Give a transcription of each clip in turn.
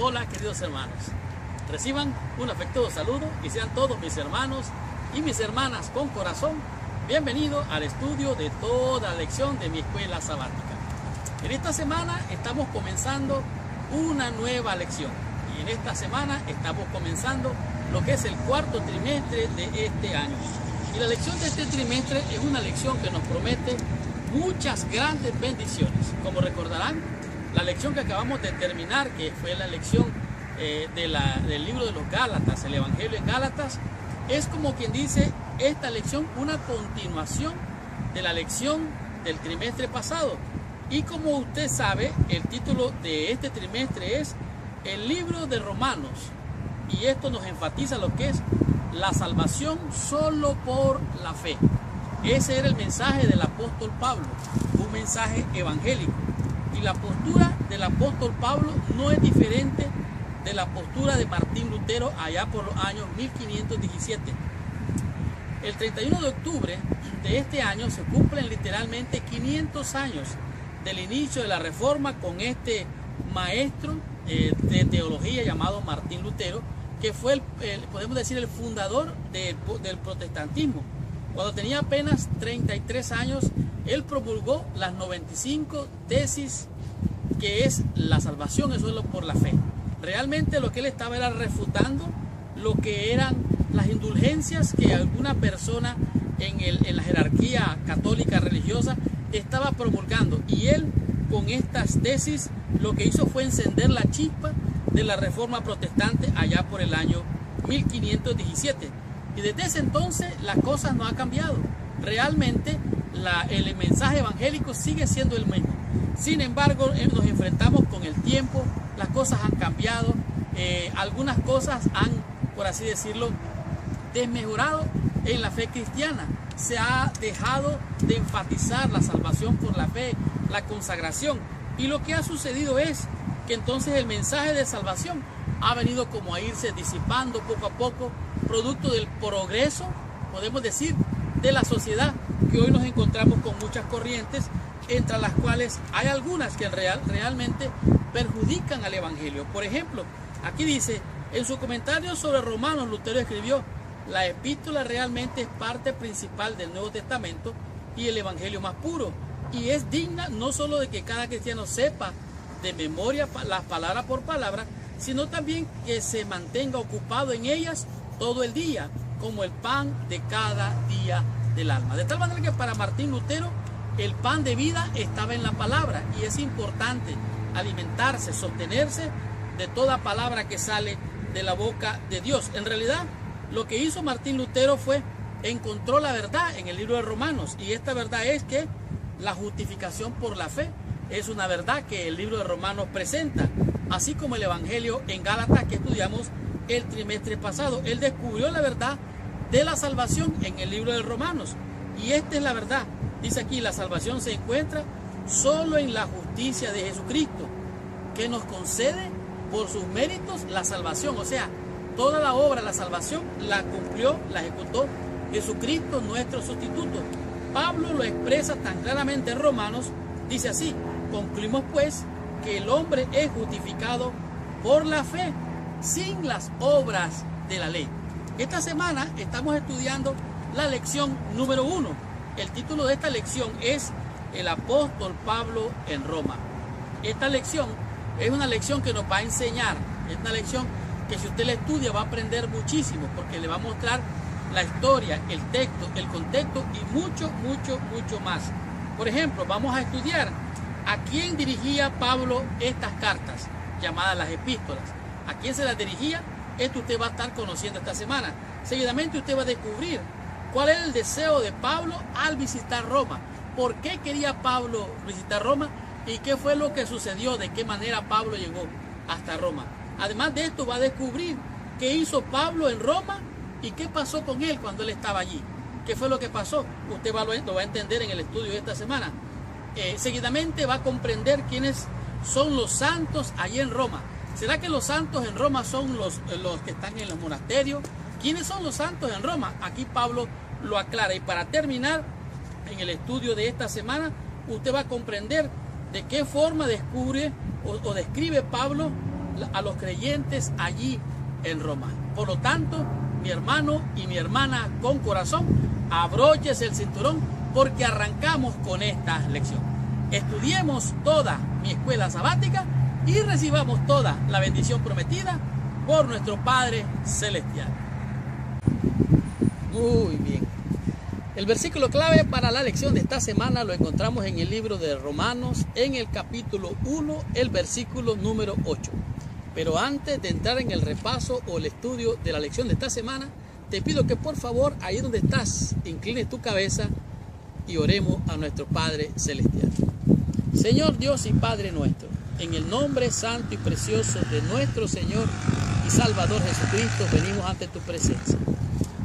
Hola queridos hermanos, reciban un afectuoso saludo y sean todos mis hermanos y mis hermanas con corazón bienvenidos al estudio de toda la lección de mi escuela sabática. En esta semana estamos comenzando una nueva lección y en esta semana estamos comenzando lo que es el cuarto trimestre de este año. Y la lección de este trimestre es una lección que nos promete muchas grandes bendiciones. Como recordarán, la lección que acabamos de terminar, que fue la lección del libro de los Gálatas, el Evangelio en Gálatas, es como quien dice esta lección una continuación de la lección del trimestre pasado. Y como usted sabe, el título de este trimestre es el libro de Romanos. Y esto nos enfatiza lo que es la salvación solo por la fe. Ese era el mensaje del apóstol Pablo, un mensaje evangélico. Y la postura del apóstol Pablo no es diferente de la postura de Martín Lutero allá por los años 1517. El 31 de octubre de este año se cumplen literalmente 500 años del inicio de la Reforma con este maestro de teología llamado Martín Lutero, que fue, podemos decir, el fundador del protestantismo. Cuando tenía apenas 33 años, él promulgó las 95 tesis que es la salvación es solo por la fe. Realmente lo que él estaba era refutando lo que eran las indulgencias que alguna persona en la jerarquía católica religiosa estaba promulgando. Y él con estas tesis lo que hizo fue encender la chispa de la Reforma protestante allá por el año 1517. Y desde ese entonces las cosas no han cambiado. Realmente el mensaje evangélico sigue siendo el mismo. Sin embargo, nos enfrentamos con el tiempo, las cosas han cambiado, algunas cosas han, por así decirlo, desmejorado en la fe cristiana. Se ha dejado de enfatizar la salvación por la fe, la consagración. Y lo que ha sucedido es que entonces el mensaje de salvación ha venido como a irse disipando poco a poco, producto del progreso, podemos decir, de la sociedad, que hoy nos encontramos con muchas corrientes, entre las cuales hay algunas que realmente perjudican al Evangelio. Por ejemplo, aquí dice, en su comentario sobre Romanos, Lutero escribió: la epístola realmente es parte principal del Nuevo Testamento y el Evangelio más puro, y es digna no solo de que cada cristiano sepa de memoria las palabras por palabra, sino también que se mantenga ocupado en ellas todo el día, como el pan de cada día del alma. De tal manera que para Martín Lutero el pan de vida estaba en la palabra, y es importante alimentarse, sostenerse de toda palabra que sale de la boca de Dios. En realidad, lo que hizo Martín Lutero fue encontró la verdad en el libro de Romanos, y esta verdad es que la justificación por la fe es una verdad que el libro de Romanos presenta, así como el Evangelio en Gálatas que estudiamos el trimestre pasado. Él descubrió la verdad de la salvación en el libro de Romanos, y esta es la verdad. Dice aquí, la salvación se encuentra solo en la justicia de Jesucristo, que nos concede por sus méritos la salvación. O sea, toda la obra de la salvación la cumplió, la ejecutó Jesucristo, nuestro sustituto. Pablo lo expresa tan claramente en Romanos, dice así: concluimos pues que el hombre es justificado por la fe, sin las obras de la ley. Esta semana estamos estudiando la lección número 1. El título de esta lección es El apóstol Pablo en Roma. Esta lección es una lección que nos va a enseñar, es una lección que si usted la estudia va a aprender muchísimo, porque le va a mostrar la historia, el texto, el contexto y mucho, mucho, mucho más. Por ejemplo, vamos a estudiar a quién dirigía Pablo estas cartas, llamadas las epístolas. ¿A quién se las dirigía? Esto usted va a estar conociendo esta semana. Seguidamente usted va a descubrir cuál era el deseo de Pablo al visitar Roma. ¿Por qué quería Pablo visitar Roma? ¿Y qué fue lo que sucedió? ¿De qué manera Pablo llegó hasta Roma? Además de esto va a descubrir qué hizo Pablo en Roma y qué pasó con él cuando él estaba allí. ¿Qué fue lo que pasó? Usted lo va a entender en el estudio de esta semana. Seguidamente va a comprender quiénes son los santos allí en Roma. ¿Será que los santos en Roma son los que están en los monasterios? ¿Quiénes son los santos en Roma? Aquí Pablo lo aclara. Y para terminar, en el estudio de esta semana, usted va a comprender de qué forma descubre o describe Pablo a los creyentes allí en Roma. Por lo tanto, mi hermano y mi hermana con corazón, abróchese el cinturón porque arrancamos con esta lección. Estudiemos toda mi escuela sabática y recibamos toda la bendición prometida por nuestro Padre Celestial. Muy bien. El versículo clave para la lección de esta semana lo encontramos en el libro de Romanos, en el capítulo 1, el versículo número 8. Pero antes de entrar en el repaso o el estudio de la lección de esta semana, te pido que por favor, ahí donde estás, inclines tu cabeza y oremos a nuestro Padre Celestial. Señor Dios y Padre nuestro, en el nombre santo y precioso de nuestro Señor y Salvador Jesucristo, venimos ante tu presencia,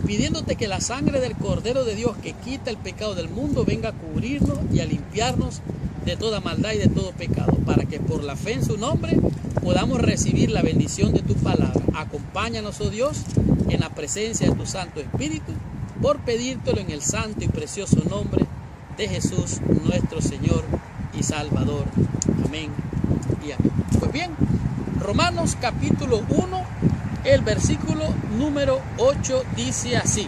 pidiéndote que la sangre del Cordero de Dios que quita el pecado del mundo venga a cubrirnos y a limpiarnos de toda maldad y de todo pecado, para que por la fe en su nombre podamos recibir la bendición de tu palabra. Acompáñanos, oh Dios, en la presencia de tu Santo Espíritu, por pedírtelo en el santo y precioso nombre de Jesús, nuestro Señor y Salvador. Amén y amén. Pues bien, Romanos capítulo 1, el versículo número 8 dice así: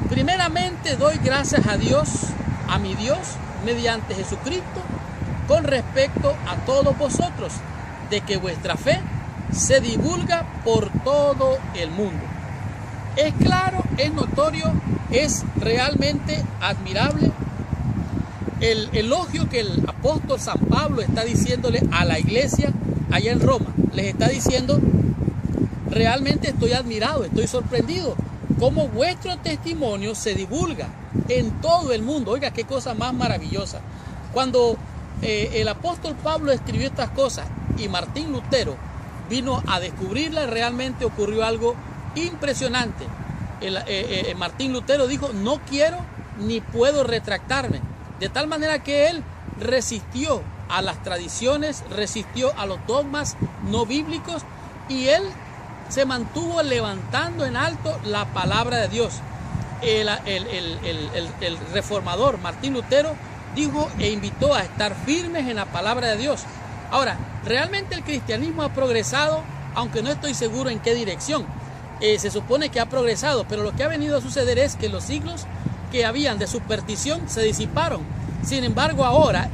primeramente doy gracias a Dios, a mi Dios, mediante Jesucristo, con respecto a todos vosotros, de que vuestra fe se divulga por todo el mundo. Es claro, es notorio, es realmente admirable el elogio que el apóstol San Pablo está diciéndole a la iglesia allá en Roma. Les está diciendo: realmente estoy admirado, estoy sorprendido, cómo vuestro testimonio se divulga en todo el mundo. Oiga, qué cosa más maravillosa. Cuando el apóstol Pablo escribió estas cosas y Martín Lutero vino a descubrirlas, realmente ocurrió algo impresionante. Martín Lutero dijo: no quiero ni puedo retractarme. De tal manera que él resistió a las tradiciones, resistió a los dogmas no bíblicos, y él se mantuvo levantando en alto la palabra de Dios. El reformador Martín Lutero dijo e invitó a estar firmes en la palabra de Dios. Ahora, realmente el cristianismo ha progresado, aunque no estoy seguro en qué dirección. Se supone que ha progresado, pero lo que ha venido a suceder es que los siglos que habían de superstición se disiparon. Sin embargo, ahora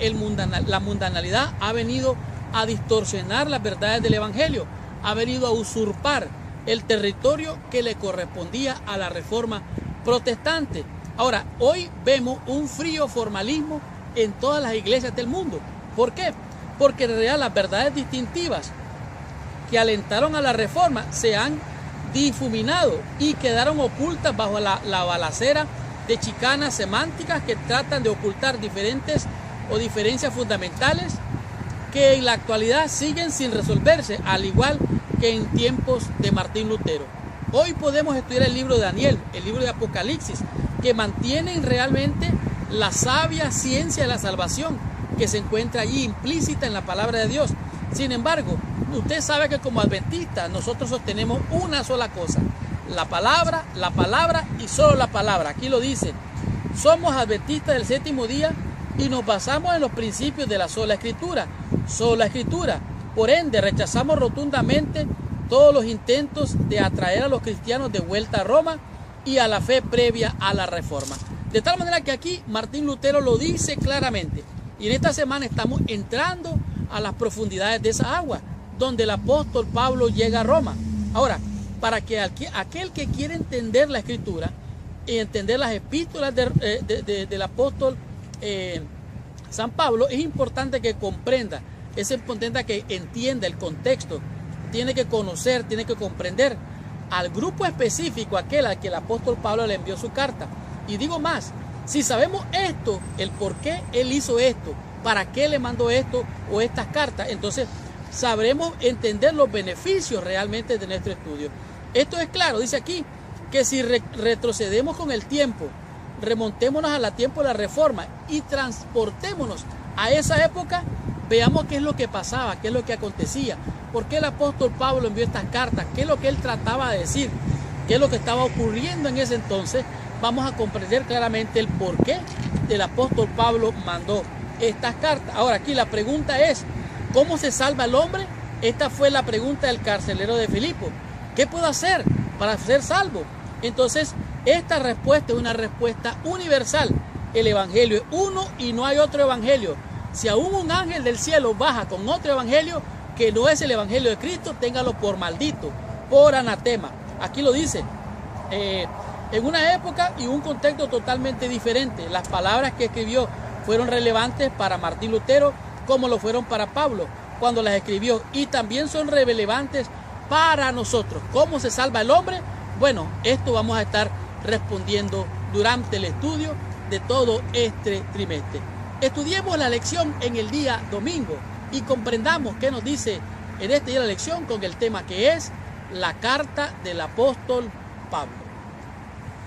la mundanalidad ha venido a distorsionar las verdades del Evangelio, ha venido a usurpar el territorio que le correspondía a la reforma protestante. Ahora, hoy vemos un frío formalismo en todas las iglesias del mundo. ¿Por qué? Porque en realidad las verdades distintivas que alentaron a la reforma se han difuminado y quedaron ocultas bajo la balacera de chicanas semánticas que tratan de ocultar diferentes o diferencias fundamentales que en la actualidad siguen sin resolverse, al igual que en tiempos de Martín Lutero. Hoy podemos estudiar el libro de Daniel, el libro de Apocalipsis, que mantienen realmente la sabia ciencia de la salvación que se encuentra allí implícita en la palabra de Dios. Sin embargo, usted sabe que como adventistas nosotros sostenemos una sola cosa: la palabra y solo la palabra. Aquí lo dice: somos adventistas del séptimo día y nos basamos en los principios de la sola escritura. Sola escritura. Por ende, rechazamos rotundamente todos los intentos de atraer a los cristianos de vuelta a Roma y a la fe previa a la reforma. De tal manera que aquí Martín Lutero lo dice claramente. Y en esta semana estamos entrando a las profundidades de esa agua, donde el apóstol Pablo llega a Roma. Ahora, para que aquel que quiere entender la escritura y entender las epístolas del apóstol San Pablo, es importante que comprenda, es importante que entienda el contexto, tiene que conocer, tiene que comprender al grupo específico, aquel al que el apóstol Pablo le envió su carta. Y digo más, si sabemos esto, el por qué él hizo esto, para qué le mandó esto o estas cartas, entonces sabremos entender los beneficios realmente de nuestro estudio. Esto es claro, dice aquí, que si retrocedemos con el tiempo, remontémonos a la tiempo de la reforma y transportémonos a esa época, veamos qué es lo que pasaba, qué es lo que acontecía, por qué el apóstol Pablo envió estas cartas, qué es lo que él trataba de decir, qué es lo que estaba ocurriendo en ese entonces. Vamos a comprender claramente el porqué del apóstol Pablo mandó estas cartas. Ahora aquí la pregunta es: ¿cómo se salva el hombre? Esta fue la pregunta del carcelero de Filipo. ¿Qué puedo hacer para ser salvo? Entonces, esta respuesta es una respuesta universal. El evangelio es uno y no hay otro evangelio. Si aún un ángel del cielo baja con otro evangelio que no es el evangelio de Cristo, téngalo por maldito, por anatema. Aquí lo dice. En una época y un contexto totalmente diferente. Las palabras que escribió fueron relevantes para Martín Lutero como lo fueron para Pablo cuando las escribió, y también son relevantes para nosotros. ¿Cómo se salva el hombre? Bueno, esto vamos a estar respondiendo durante el estudio de todo este trimestre. Estudiemos la lección en el día domingo y comprendamos qué nos dice en este día la lección con el tema que es la carta del apóstol Pablo.